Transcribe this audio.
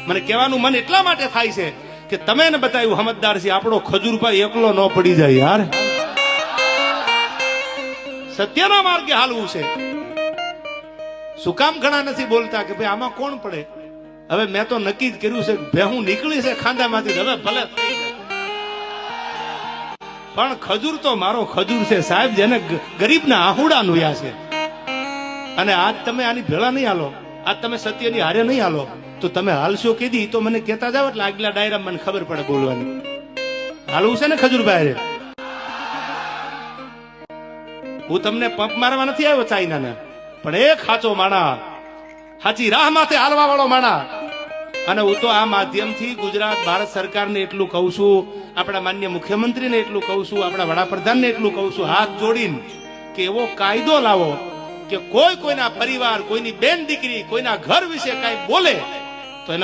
મને કહેવાનું મન એટલા માટે થાય છે કે તમે એને બતાવ્યું સમજદાર છે, આપણો ખજૂરભાઈ એકલો ન પડી જાય યાર, સત્યના માર્ગે હાલવું છે. શું કામ ઘણા નથી બોલતા કે ભાઈ આમાં કોણ પડે? હવે મેં તો નક્કી જ કર્યું છે કે ભેહું નીકળી છે ખાંદામાંથી, હવે ભલે પણ ખજૂર તો મારો ખજૂર છે સાહેબ, જેને ગરીબના આહુડા નુયા છે. અને આજ તમે આની ભેળા નહીં હાલો, આજ તમે સત્યની હારે નહીં હાલો, તો તમે હાલશો કીધી તો મને કહેતા જાવ એટલે આગલા ડાયરામાં મને ખબર પડે બોલવાની. હાલવું છે ને ખજૂરભાઈ? હું તમને પંપ મારવા નથી આવ્યો ચાઇનાને, પણ એક સાચો માણા, સાચી રાહ માથે હાલવા વાળો માણા. અને હું તો આ માધ્યમથી ગુજરાત ભારત સરકારને એટલું કહું છું, આપણા માન્ય મુખ્યમંત્રીને એટલું કહું છું, આપણા વડાપ્રધાનને એટલું કહું છું, હાથ જોડીને કે એવો કાયદો લાવો કે કોઈના પરિવાર, કોઈની બેન દીકરી, કોઈના ઘર વિશે કઈ બોલે તો એના